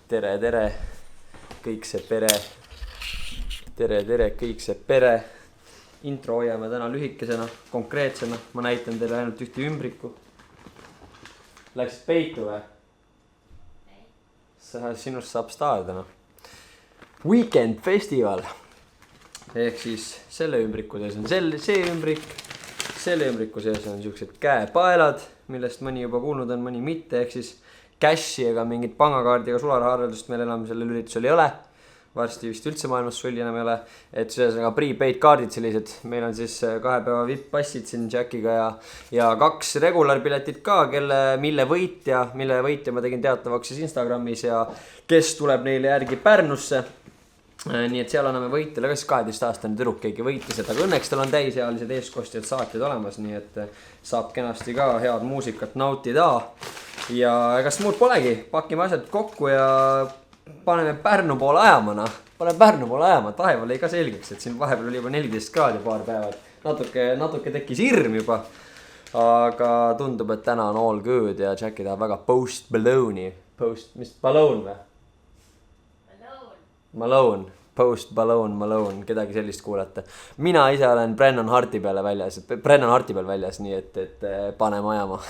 tere, kõik see pere. Tere, kõik see pere. Intro hoiame täna lühikesena, konkreetsena. Ma näitan teile ainult ühte ümbriku. Läksid peitu või? Sinust saab staar täna. Weekend festival. Ehk siis selle ümbriku sees on see ümbrik. Selle ümbriku sees on siuksed käepaelad, millest mõni juba kuulnud on, mõni mitte. Ehk siis cashi ega mingit pangakaardiga sularahaarveldust meil enam sellel üritusel ei ole. Varsti vist üldse maailmas sulli enam ei ole. Et selles on ka prepaid kaardid sellised. Meil on siis 2 päeva VIP-passid siin Jackiga ja 2 regular piletit ka, mille võitja ma tegin teatavaks siis Instagramis ja kes tuleb neile järgi Pärnusse. Nii et seal anname võitjale, kas 12-aastane tüdruk keegi võitis, aga õnneks tal on täisealised eeskostjad saatjad olemas, nii et saab kenasti ka head muusikat nautida. Ja egas muud polegi, pakime asjad kokku ja paneme Pärnu poole ajama, Tahev oli ka selgeks, et siin vahepeal oli juba 14 kraadi paar päevad. Natuke tekkis hirm juba, aga tundub, et täna on all good ja Jacki tahab väga Post Malone'i. Mis Malone või? Post Malone, kedagi sellist kuulata. Mina ise olen Brennan Harti peal väljas, nii et paneme ajama.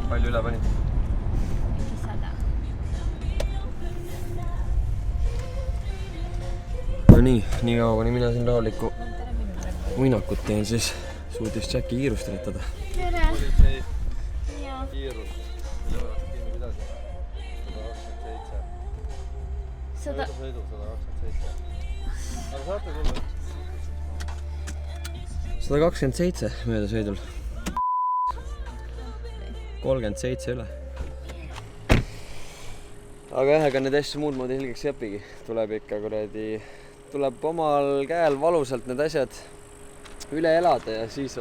Palju üle panid? 100. No nii kaua, kuni mina siin rahulikku uinakut teen, siis suutis Jacki kiirust ületada. Tere! Jaa. Kiirus, mille pärast kinni pidasin? 127. Sõidu 127. Aga saate tulla? 127 mööda sõidul. 37 üle. Aga jah, ega need asju muud moodi hilgeks ei õpigi. Tuleb omal käel valusalt need asjad üle elada ja siis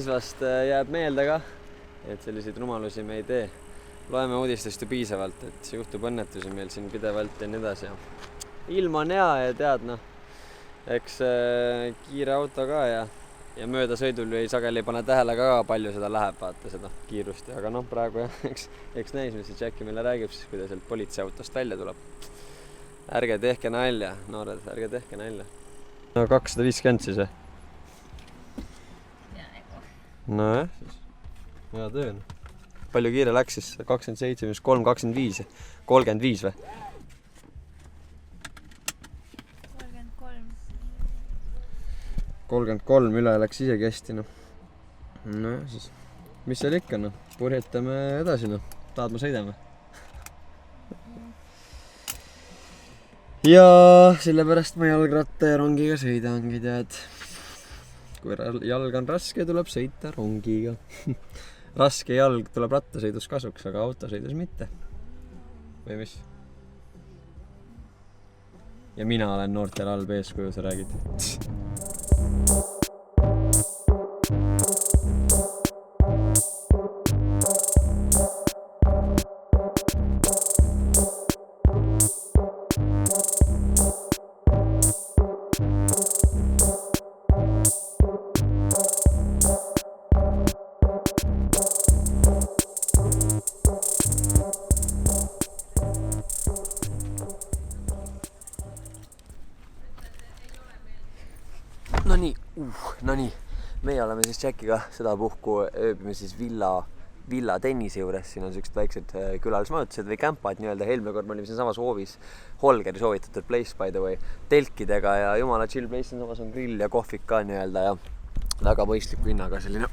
vast jääb meelde ka, et selliseid rumalusi me ei tee. Loeme uudistest ju piisavalt, et juhtub õnnetusi meil siin pidevalt ja nii edasi. Ilm on hea ja tead, eks kiire auto ka ja mööda sõidul ei sageli pane tähele ka palju seda läheb, vaata seda kiirust. Aga praegu jah, eks näis, mis see Jacki meile räägib siis, kui ta sealt politseiautost välja tuleb. Ärge tehke nalja, noored, ärge tehke nalja. No 250 siis või? No jah, siis hea töö. Palju kiire läks siis? 27, 3, 25, 35 või? 33 üle läks isegi hästi, No siis, mis seal ikka, Purjetame edasi, Tahad ma sõidame? Ja sellepärast ma jalgratta ja rongiga sõidangi, tead. Kui jalg on raske, tuleb sõita rongiga. Raske jalg tuleb rattasõidus kasuks, aga autosõidus mitte. Või mis? Ja mina olen noortel halb eeskuju, sa räägid. No nii, meie oleme siis Jackiga seda puhku ööbime siis villa tennise juures. Siin on sellised väiksed külalismajutused või kämpad nii-öelda. Eelmine kord me olime siin samas hoovis Holgeri soovitatud place by the way telkidega ja jumala chill place on samas on grill ja kohvik ka nii-öelda ja väga mõistliku hinnaga selline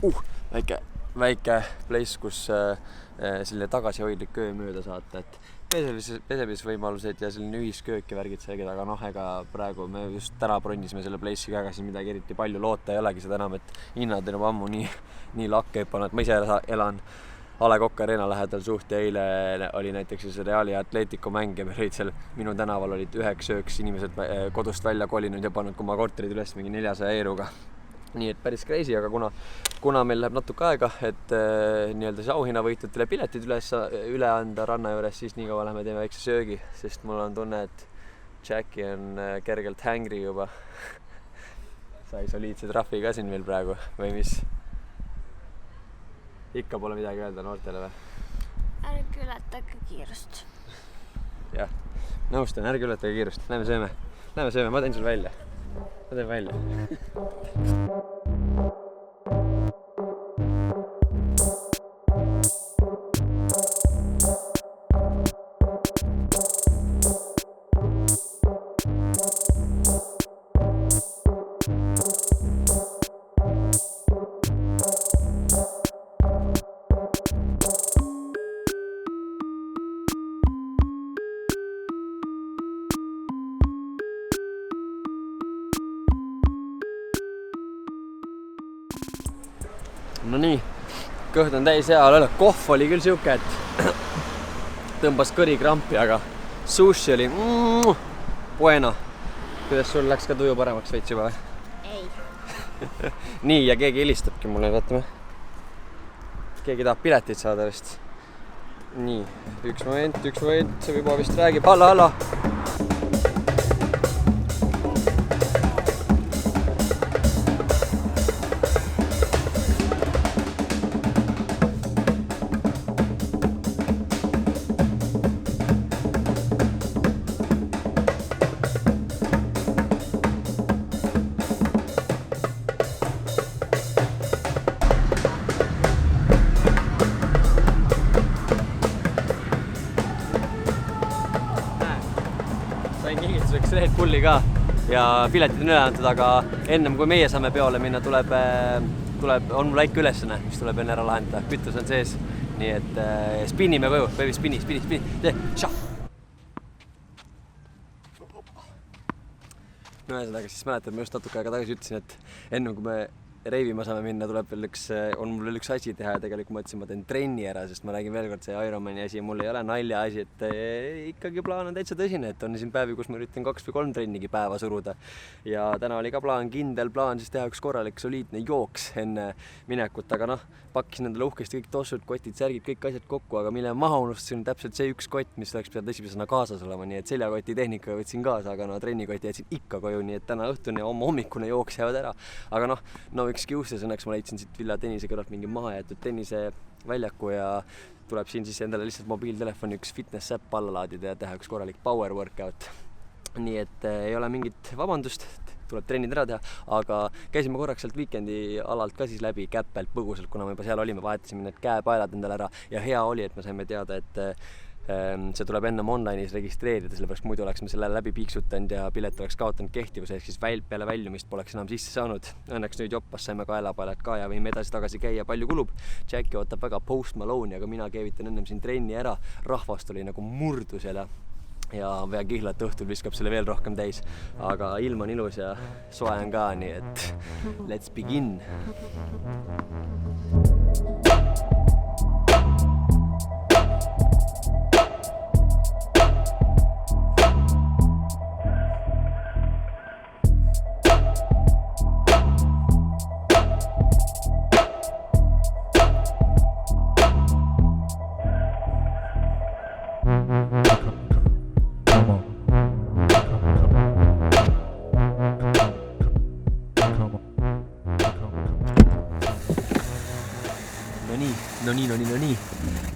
väike place, kus selline tagasihoidlik öö mööda saata, et pesemisvõimalused ja selline ühisköök ja värgid seegid, aga ega praegu me just täna bronnisime selle place'i ka, siin midagi eriti palju loota ei olegi, seda enam, et hinnad on juba ammu nii lakke hüpanud, et ma ise elan A Le Coq Arena lähedal suht ja eile oli näiteks siis Reali ja Atletico mäng ja meil olid seal minu tänaval olid 9 inimesed kodust välja kolinud ja pannud oma korterid üles mingi 400 €-ga. Nii et päris crazy, aga kuna meil läheb natuke aega, et nii-öelda see auhinnavõitjatele piletid üle anda ranna juures, siis nii kaua lähme teeme väikse söögi, sest mul on tunne, et Jackie on kergelt hängri juba. Sai soliidse trahvi ka siin veel praegu või mis? Ikka pole midagi öelda noortele või? Ärge ületage kiirust. Jah, nõustan, ärge ületage kiirust. Lähme sööme, ma teen sul välja. Ma teen välja. No nii, kõht on täis hea, kohv oli küll siuke, et tõmbas kõrikrampi, aga sushi oli buena. Kuidas sul läks ka tuju paremaks veits juba või? Ei. Nii, ja keegi helistabki mulle, vaatame. Keegi tahab piletit saada vist. Nii, üks moment, see juba vist räägib. Halla! Sain kingituseks Red Bulli ka ja piletid on üle antud, aga ennem kui meie saame peole minna, on mul väike ülesanne, mis tuleb enne ära lahendada. Kütus on sees, nii et spinnime koju, baby, spinni, tee, šah! No ühesõnaga, siis mäletad, ma just natuke aega tagasi ütlesin, et ennem kui me reivima saame minna, on mul veel üks asi teha ja tegelikult ma ütlesin, ma teen trenni ära, sest ma räägin veel kord, see Ironmani asi, mul ei ole nalja asi, et ikkagi plaan on täitsa tõsine, et on siin päevi, kus ma üritan 2 või 3 trennigi päeva suruda. Ja täna oli ka kindel plaan siis teha üks korralik soliidne jooks enne minekut, aga noh, pakkisin endale uhkesti kõik tossud, kotid, särgid, kõik asjad kokku, aga mille maha unustasin täpselt see üks kott, mis oleks pidanud esimesena kaasas olema, nii et seljakoti tehnika võtsin kaasa, aga no trennikoti jätsin ikka koju, nii et täna õhtune ja hommikune jooks jäävad ära. Aga no excuses, õnneks ma leidsin siit Villa tennise kõrvalt mingi maha jäetud tenniseväljaku ja tuleb siin siis endale lihtsalt mobiiltelefoni üks fitness-äpp alla laadida ja teha üks korralik power workout. Nii et ei ole mingit vabandust, tuleb trennid ära teha, aga käisime korraks sealt weekendi alalt ka siis läbi käppelt põgusalt, kuna me juba seal olime, vahetasime need käepaelad endale ära ja hea oli, et me saime teada, et see tuleb ennem online'is registreerida, sellepärast muidu oleks me selle läbi piiksutanud ja pilet oleks kaotanud kehtivuse, ehk siis peale väljumist poleks enam sisse saanud. Õnneks nüüd joppas saime kaelapaelad ka ja võime edasi-tagasi käia, palju kulub. Jackie ootab väga Post Malone'i, aga mina keevitan ennem siin trenni ära. Rahvast oli nagu murdus ja pea kihlat õhtul viskab selle veel rohkem täis. Aga ilm on ilus ja soe on ka, nii et let's begin! No nii.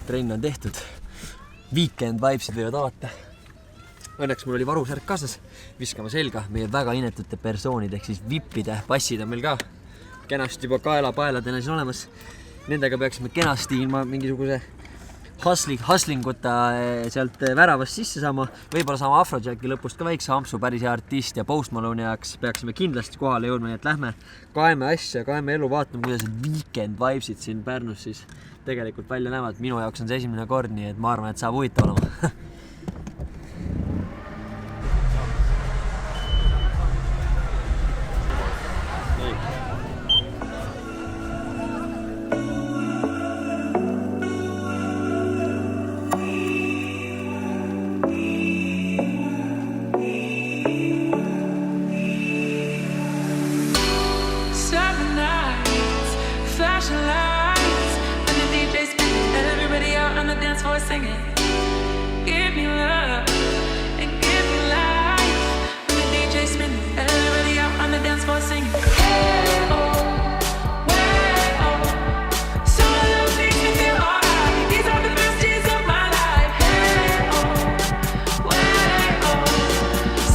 Trenn on tehtud. Weekend vibesid võivad alata. Õnneks mul oli varusärk kaasas. Viskame selga meie väga inetute persoonid ehk siis vippide passid on meil ka kenasti juba kaelapaeladena siin olemas. Nendega peaksime kenasti ilma mingisuguse hustlinguta sealt väravast sisse saama. Võib-olla saama Afrojacki lõpust ka väikse ampsu, päris hea artist ja Post Malone'i jaoks peaksime kindlasti kohale jõudma, nii et lähme kaeme asja, kaeme elu, vaatame, kuidas weekend vibesid siin Pärnus siis tegelikult välja näevad. Minu jaoks on see esimene kord, nii et ma arvan, et saab huvitav olema. singing. Give me love and give me life. When the DJ spinning, everybody out on the dance floor singing. Hey, oh, way, oh. Some of love makes me feel alright. These are the best days of my life. Hey, oh, way, oh.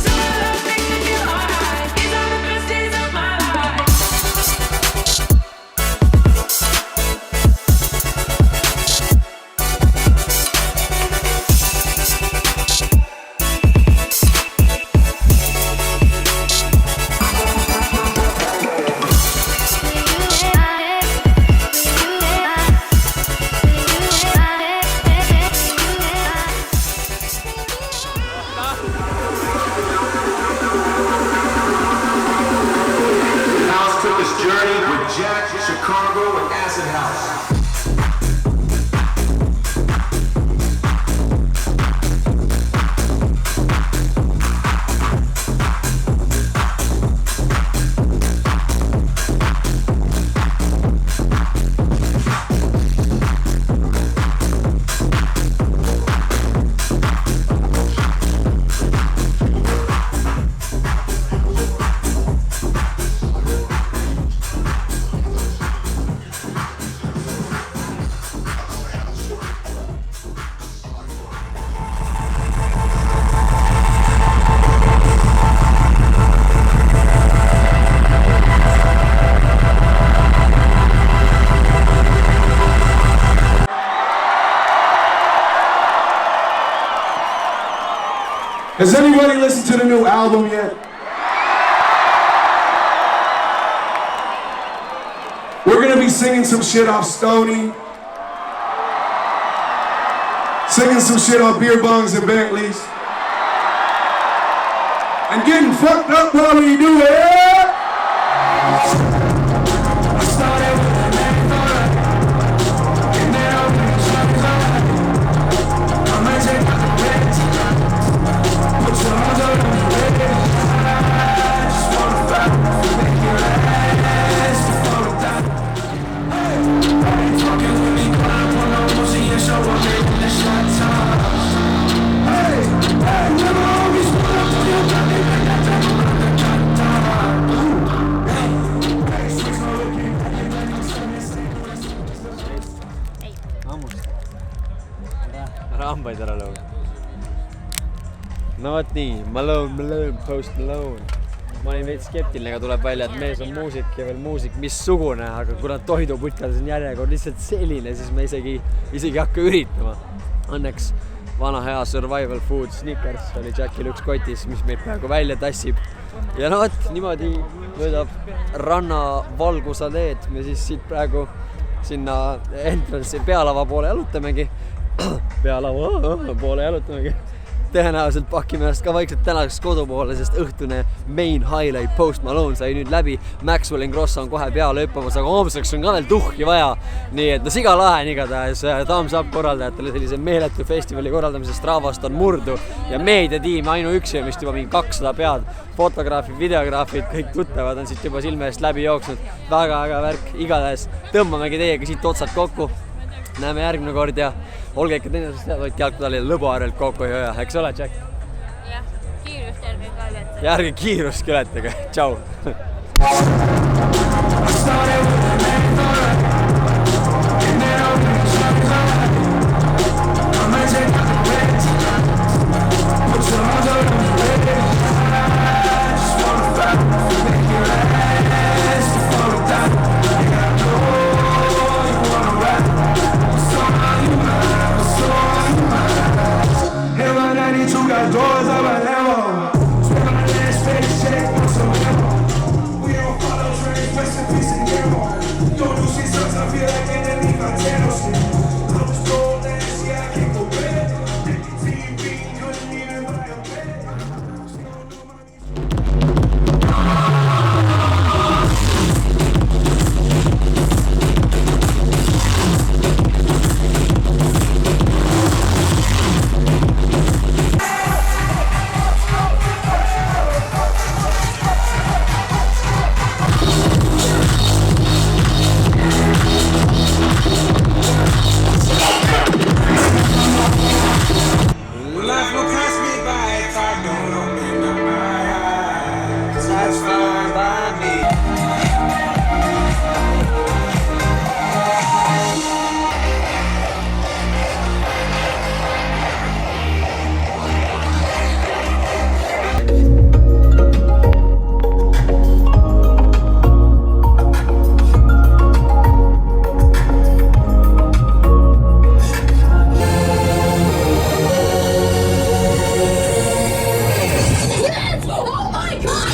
Some of love makes me feel alright. These are the best days of my life. House took his journey with Jack, Chicago, and Acid House. Has anybody listened to the new album yet? We're gonna be singing some shit off Stoney, singing some shit off beer bongs and Bentleys, and getting fucked up while we do it. I started with a marathon, and then I went to Chicago. I might take out the red tonight. Put your arms out on the red. I just wanna fight, make your last before we die. Hey, talking with me, climb on the Uzi and show up in the shot time. Hey, hey, never always pull up on your body, man, I take a run and cut time. Hey, switch my looking, you ready to send me rambaid ära lõuga. No vot nii, Malone, Post Malone. Ma olin veits skeptiline, aga tuleb välja, et mees on muusik ja veel muusik missugune, aga kuna toiduputkades on järjekord lihtsalt selline, siis me isegi hakka üritama. Õnneks vana hea survival food Snickers oli Jackil üks kotis, mis meid praegu välja tassib. Ja no vot, niimoodi möödab ranna valgusaleed me siis siit praegu sinna entrance pealava poole jalutamegi. Pealava poole jalutamegi. Tõenäoliselt pakime ennast ka vaikselt tänaseks kodu poole, sest õhtune main highlight Post Malone sai nüüd läbi. Maxwell Ingrosso on kohe peale hüppamas, aga homseks on ka veel tuhki vaja. Nii et no siga lahe igatahes thumbs up korraldajatele sellise meeletu festivali korraldamisest rahvast on murdu ja meediatiim ainuüksi on vist juba mingi 200 pead. Fotograafid, videograafid, kõik tuttavad on siit juba silme eest läbi jooksnud. Väga värk, igatahes tõmbamegi teiega siit otsad kokku. Näeme järgmine kord ja olge ikka teinesest head, hoidke jalgpallil Lõbuaarelt kokku ja eks ole, Jack? Jah, kiirust ärge kalletage. Ja ärge kiirust kõletage. Tšau! Doors of a level. Spend my last paycheck on some level. We don't follow trends, rest in peace and gamble. Don't do shit, sometimes I feel like in the league, I tell shit. I was told last year I can't go back. TV couldn't even buy a bed. Joe.